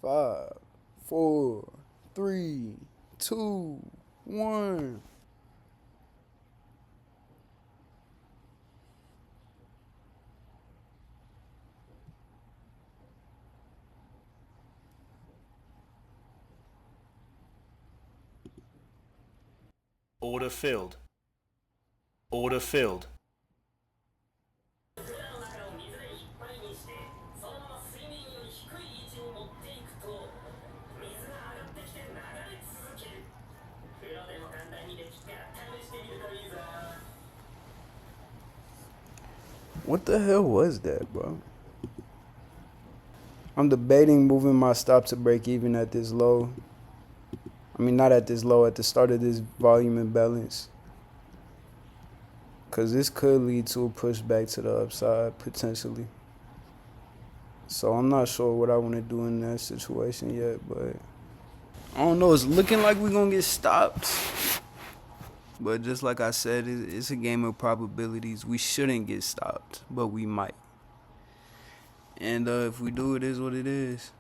5, 4, 3, 2, 1. Order filled. Order filled. What the hell was that, bro? I'm debating moving my stop to break even at this low. I mean, not at this low, at the start of this volume imbalance. Because this could lead to a pushback to the upside, potentially. So I'm not sure what I want to do in that situation yet, but I don't know. It's looking like we're going to get stopped. But just like I said, it's a game of probabilities. We shouldn't get stopped, but we might. And if we do, it is what it is.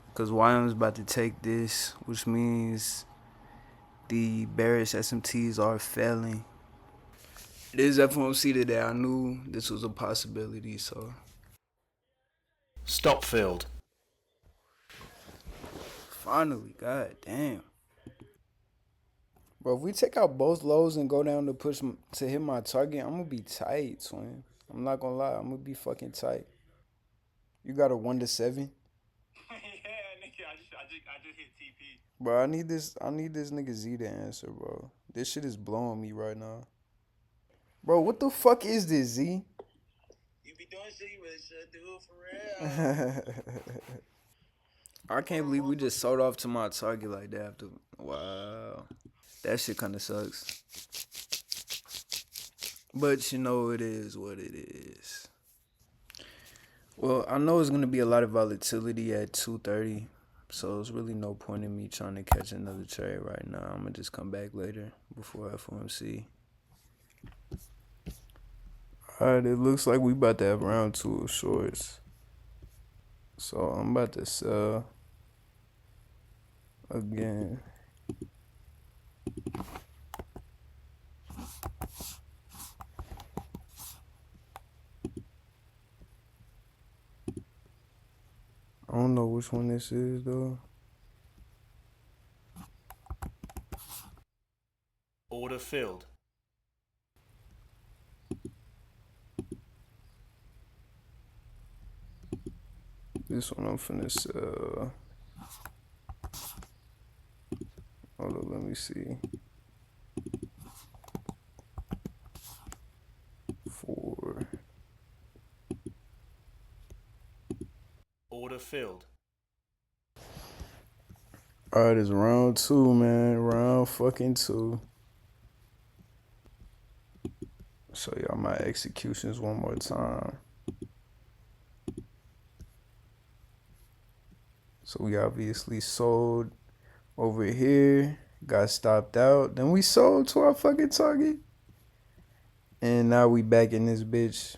Because YM's about to take this, which means the bearish SMTs are failing. It is FOMC today. I knew this was a possibility, so. Stop filled. Finally, god damn. Bro, if we take out both lows and go down to push to hit my target, I'm gonna be tight, twin. I'm not gonna lie, I'm gonna be fucking tight. You got a 1 to 7? Yeah, nigga, I just hit TP. Bro, I need this nigga Z to answer, bro. This shit is blowing me right now. Bro, what the fuck is this, Z? You be doing shit you really should do for real. I can't believe we just sold off to my target like that after. Wow. That shit kinda sucks. But you know, it is what it is. Well, I know it's gonna be a lot of volatility at 2:30, so there's really no point in me trying to catch another trade right now. I'm gonna just come back later before FOMC. Alright, it looks like we about to have round 2 of shorts. So I'm about to sell again. I don't know which one this is though. Order filled. This one I'm finna sell. Hold on, let me see. 4. Order filled. Alright, it's round 2, man. Round fucking 2. Show y'all my executions one more time. So we obviously sold over here, got stopped out, then we sold to our fucking target. And now we back in this bitch.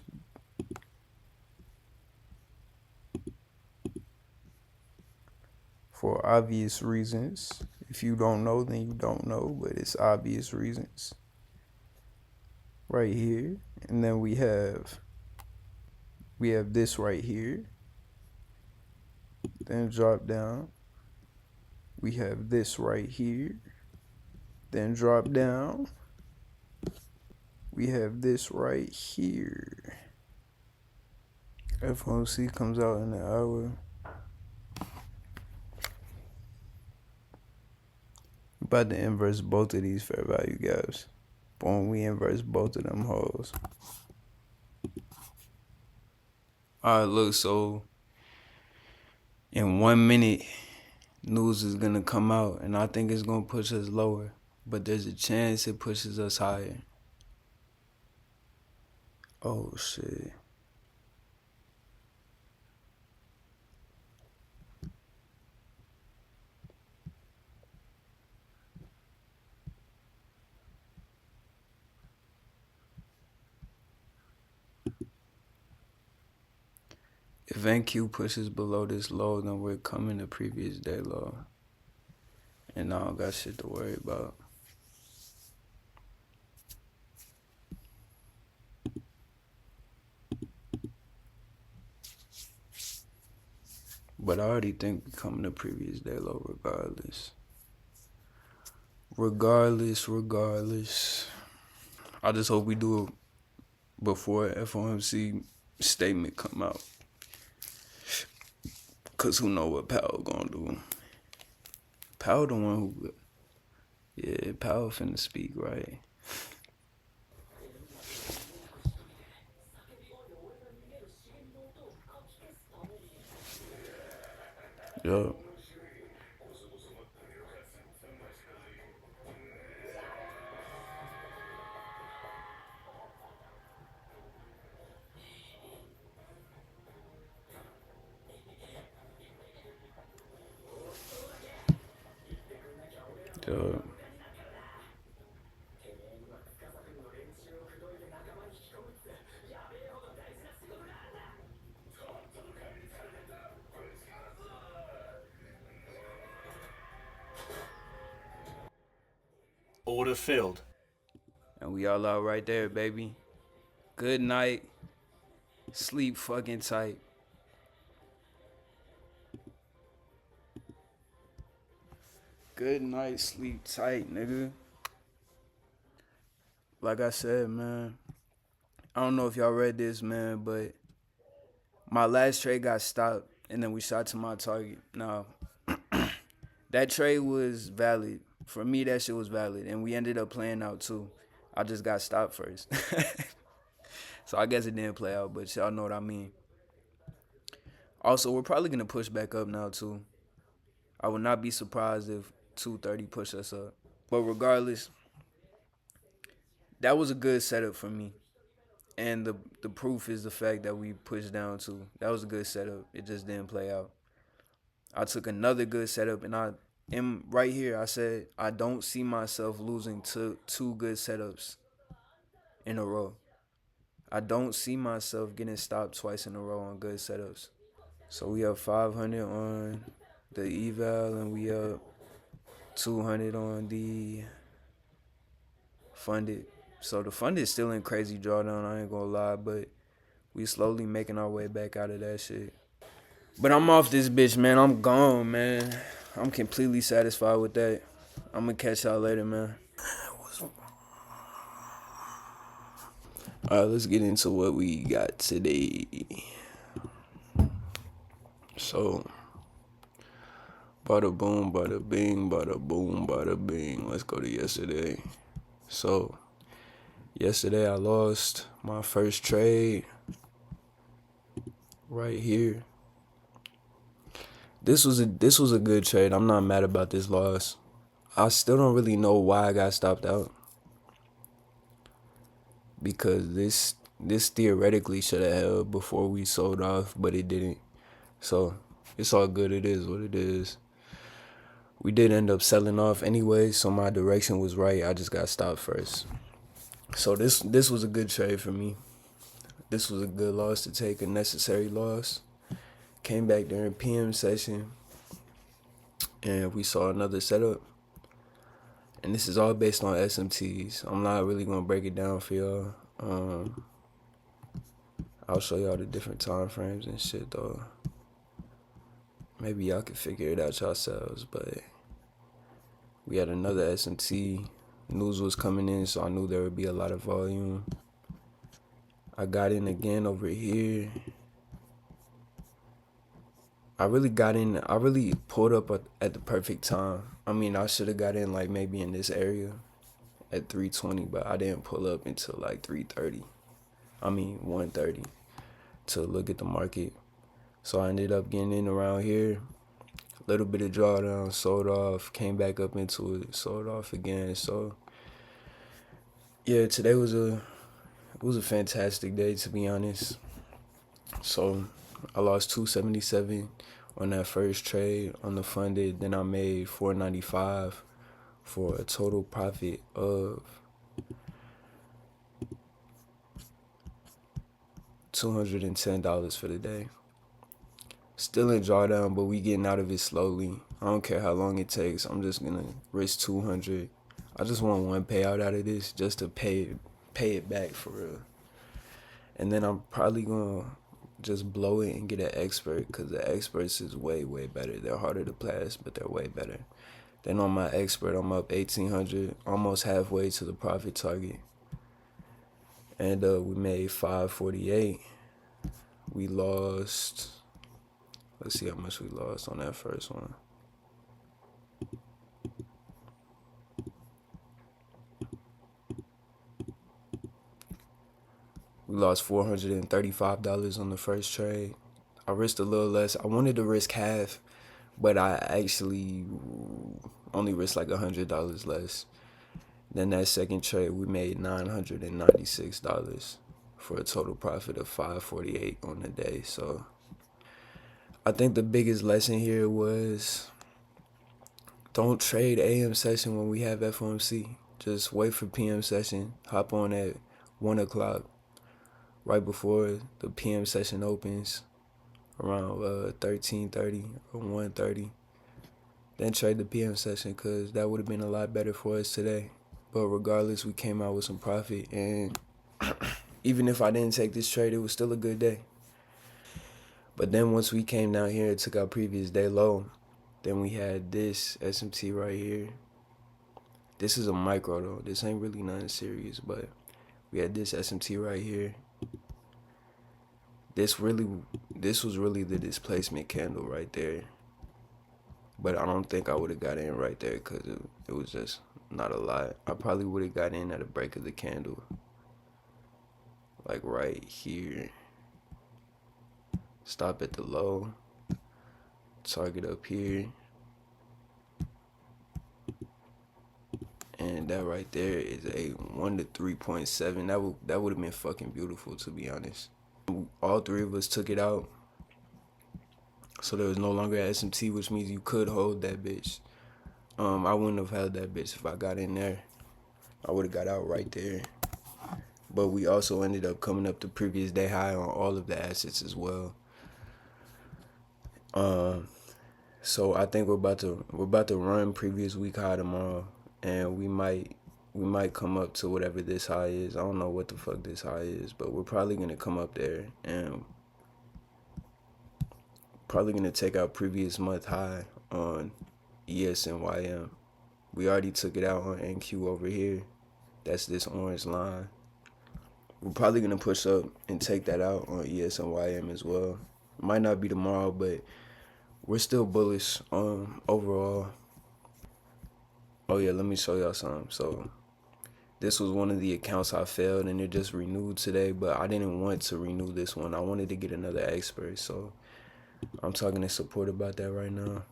For obvious reasons. If you don't know, then you don't know, but it's obvious reasons. Right here. And then we have this right here. Then drop down. We have this right here. Then drop down. We have this right here. FOMC comes out in an hour. About to inverse both of these fair value gaps. Boom, we inverse both of them hoes. Alright, look, so in 1 minute, news is gonna come out, and I think it's gonna push us lower. But there's a chance it pushes us higher. Oh, shit. If MNQ pushes below this low, then we're coming to previous day low. And I don't got shit to worry about. But I already think we're coming to previous day low regardless. Regardless. I just hope we do it before FOMC statement come out. Cause who know what Powell gonna do? Powell the one who, yeah, Powell finna speak, right? Yup. Yup. Order filled. And we all out right there, baby. Good night. Sleep fucking tight. Good night, sleep tight, nigga. Like I said, man, I don't know if y'all read this, man, but my last trade got stopped, and then we shot to my target. Now, that trade was valid. For me, that shit was valid, and we ended up playing out, too. I just got stopped first. So I guess it didn't play out, but y'all know what I mean. Also, we're probably going to push back up now, too. I would not be surprised if 230 push us up. But regardless, that was a good setup for me. And the proof is the fact that we pushed down too. That was a good setup. It just didn't play out. I took another good setup, and I am right here. I said I don't see myself losing to two good setups in a row. I don't see myself getting stopped twice in a row on good setups. So we up 500 on the eval, and we up 200 on the funded. So the funded is still in crazy drawdown, I ain't gonna lie, but we slowly making our way back out of that shit. But I'm off this bitch, man. I'm gone, man. I'm completely satisfied with that. I'm gonna catch y'all later, man. Alright, let's get into what we got today. So, bada boom, bada bing, bada boom, bada bing. Let's go to yesterday. So, yesterday I lost my first trade right here. This was a good trade. I'm not mad about this loss. I still don't really know why I got stopped out. Because this theoretically should have held before we sold off, but it didn't. So, it's all good. It is what it is. We did end up selling off anyway, so my direction was right. I just got stopped first. So this was a good trade for me. This was a good loss to take, a necessary loss. Came back during PM session, and we saw another setup. And this is all based on SMTs. I'm not really going to break it down for y'all. I'll show y'all the different time frames and shit, though. Maybe y'all can figure it out yourselves, but we had another SMT. News was coming in, so I knew there would be a lot of volume. I got in again over here. I really pulled up at the perfect time. I mean, I should have got in like maybe in this area at 320, but I didn't pull up until like 3:30. 1:30 to look at the market. So I ended up getting in around here. A little bit of drawdown, sold off, came back up into it, sold off again. So yeah, today was a fantastic day, to be honest. So I lost 277 on that first trade on the funded. Then I made 495 for a total profit of $210 for the day. Still in drawdown, but we getting out of it slowly. I don't care how long it takes. I'm just gonna risk 200. I just want one payout out of this just to pay it back for real. And then I'm probably gonna just blow it and get an expert, because the experts is way better. They're harder to pass, but they're way better. Then on my expert, I'm up 1,800, almost halfway to the profit target. And we made 548. We lost. Let's see how much we lost on that first one. We lost $435 on the first trade. I risked a little less. I wanted to risk half, but I actually only risked like $100 less. Then that second trade, we made $996 for a total profit of 548 on the day. So I think the biggest lesson here was don't trade AM session when we have FOMC. Just wait for PM session. Hop on at 1 o'clock, right before the PM session opens, around 13:30 or 1:30. Then trade the PM session, because that would have been a lot better for us today. But regardless, we came out with some profit. And even if I didn't take this trade, it was still a good day. But then once we came down here and took our previous day low, then we had this SMT right here. This is a micro though. This ain't really nothing serious, but we had this SMT right here. This was really the displacement candle right there. But I don't think I would have got in right there, because it was just not a lot. I probably would have got in at a break of the candle, like right here. Stop at the low, target up here, and that right there is a 1 to 3.7. That would have been fucking beautiful, to be honest. All three of us took it out, so there was no longer an SMT, which means you could hold that bitch. I wouldn't have held that bitch if I got in there. I would have got out right there. But we also ended up coming up the previous day high on all of the assets as well. So I think we're about to run previous week high tomorrow, and we might come up to whatever this high is. I don't know what the fuck this high is, but we're probably gonna come up there and probably gonna take out previous month high on ES and YM. We already took it out on MNQ over here. That's this orange line. We're probably gonna push up and take that out on ES and YM as well. Might not be tomorrow, but we're still bullish overall. Oh yeah, let me show y'all something. So this was one of the accounts I failed, and it just renewed today, but I didn't want to renew this one. I wanted to get another expert, so I'm talking to support about that right now.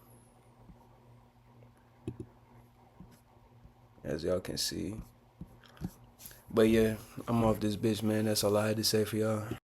As y'all can see. But yeah, I'm off this bitch, man. That's all I had to say for y'all.